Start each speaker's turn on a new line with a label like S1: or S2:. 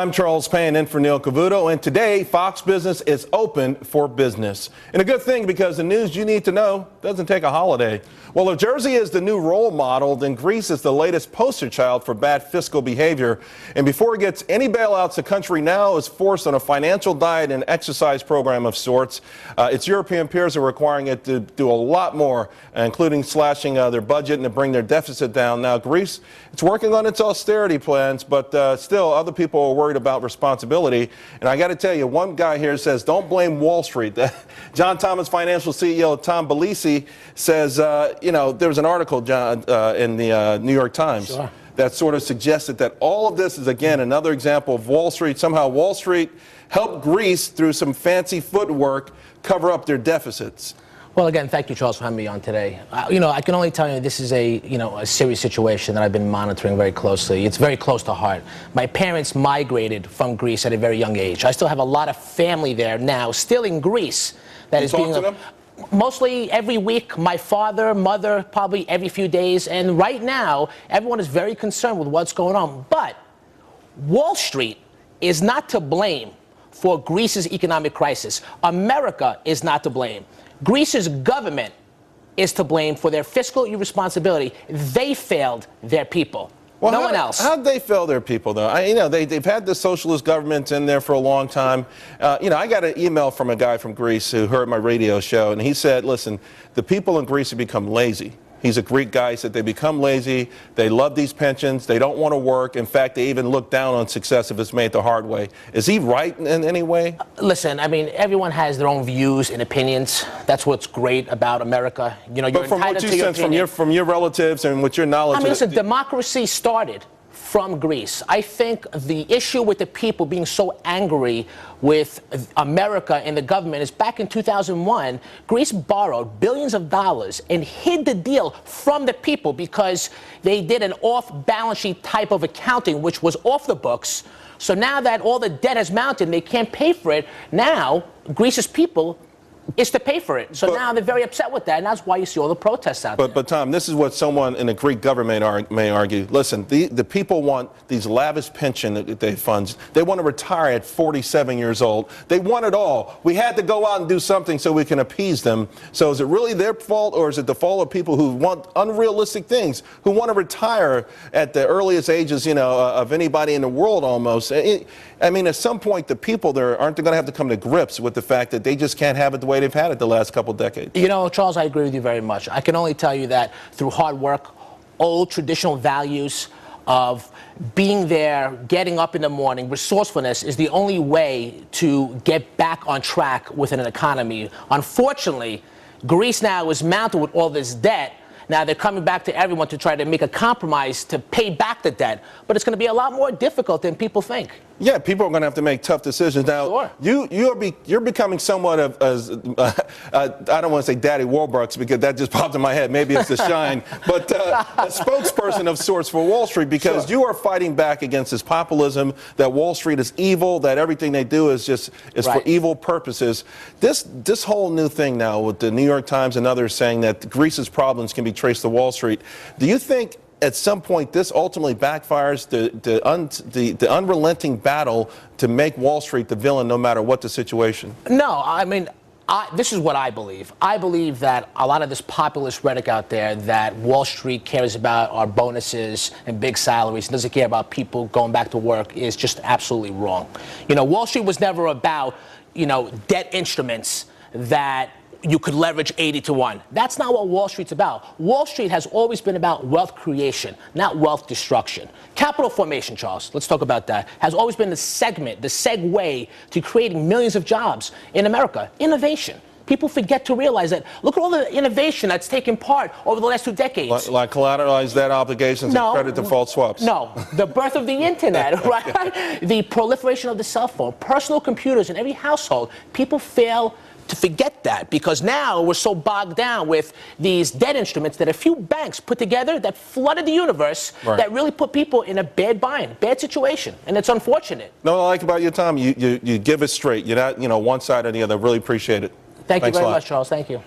S1: I'm Charles Payne in for Neil Cavuto, and today Fox Business is open for business. And a good thing, because the news you need to know doesn't take a holiday. Well, if Jersey is the new role model, then Greece is the latest poster child for bad fiscal behavior. And before it gets any bailouts, the country now is forced on a financial diet and exercise program of sorts. Its European peers are requiring it to do a lot more, including slashing their budget and to bring their deficit down. Now, Greece, it's working on its austerity plans, but still other people are worried about responsibility. And I got to tell you, one guy here says, don't blame Wall Street. John Thomas Financial CEO Tom Belesis says, there was an article, John, in the New York Times. Sure. That sort of suggested that all of this is, again, another example of Wall Street. Somehow Wall Street helped Greece, through some fancy footwork, cover up their deficits.
S2: Well, again, thank you, Charles, for having me on today. I can only tell you this is a serious situation that I've been monitoring very closely. It's very close to heart. My parents migrated from Greece at a very young age. I still have a lot of family there now, still in Greece. That is being mostly every week. My father, mother, probably every few days. And right now, everyone is very concerned with what's going on. But Wall Street is not to blame for Greece's economic crisis. America is not to blame. Greece's government is to blame for their fiscal irresponsibility. They failed their people. Well, no one else.
S1: How'd they fail their people, though? They've had the socialist government in there for a long time. I got an email from a guy from Greece who heard my radio show, and he said, listen, the people in Greece have become lazy. He's a Greek guy. He said they become lazy. They love these pensions. They don't want to work. In fact, they even look down on success if it's made the hard way. Is he right in any way?
S2: Listen, everyone has their own views and opinions. That's what's great about America. You're
S1: but from what you sense from your relatives and with your knowledge,
S2: listen, democracy started from Greece. I think the issue with the people being so angry with America and the government is back in 2001, Greece borrowed billions of dollars and hid the deal from the people because they did an off-balance sheet type of accounting, which was off the books. So now that all the debt has mounted and they can't pay for it, now Greece's people is to pay for it. So now they're very upset with that, and that's why you see all the protests out there.
S1: But Tom, this is what someone in the Greek government may argue. Listen, the people want these lavish pension funds. They want to retire at 47 years old. They want it all. We had to go out and do something so we can appease them. So is it really their fault, or is it the fault of people who want unrealistic things, who want to retire at the earliest ages, of anybody in the world almost? At some point, the people there aren't going to have to come to grips with the fact that they just can't have it the way they've had it the last couple decades.
S2: Charles, I agree with you very much. I can only tell you that through hard work, old traditional values of being there, getting up in the morning, resourcefulness is the only way to get back on track with an economy. Unfortunately, Greece now is mounted with all this debt. Now they're coming back to everyone to try to make a compromise to pay back the debt. But it's going to be a lot more difficult than people think.
S1: Yeah, people are going to have to make tough decisions. Now, sure. You're becoming somewhat of, I don't want to say Daddy Warbucks because that just popped in my head. Maybe it's the shine. But a spokesperson of sorts for Wall Street, because you are fighting back against this populism that Wall Street is evil, that everything they do is for evil purposes. This whole new thing now with the New York Times and others saying that Greece's problems can be traced to Wall Street. Do you think at some point this ultimately backfires, the unrelenting battle to make Wall Street the villain no matter what the situation?
S2: No, this is what I believe. I believe that a lot of this populist rhetoric out there that Wall Street cares about are bonuses and big salaries and doesn't care about people going back to work is just absolutely wrong. Wall Street was never about, debt instruments that you could leverage 80-1. That's not what Wall Street's about. Wall Street has always been about wealth creation, not wealth destruction. Capital formation, Charles, let's talk about that, has always been the segue to creating millions of jobs in America. Innovation. People forget to realize that. Look at all the innovation that's taken part over the last 2 decades.
S1: Like collateralized debt obligations and credit default swaps.
S2: No, the birth of the internet, right? The proliferation of the cell phone, personal computers in every household. People fail to forget that because now we're so bogged down with these debt instruments that a few banks put together that flooded the universe that really put people in a bad situation. And it's unfortunate.
S1: No, what I like about you, Tom, you give it straight. You're not, one side or the other. Really appreciate it.
S2: Thanks you very much, Charles. Thank you.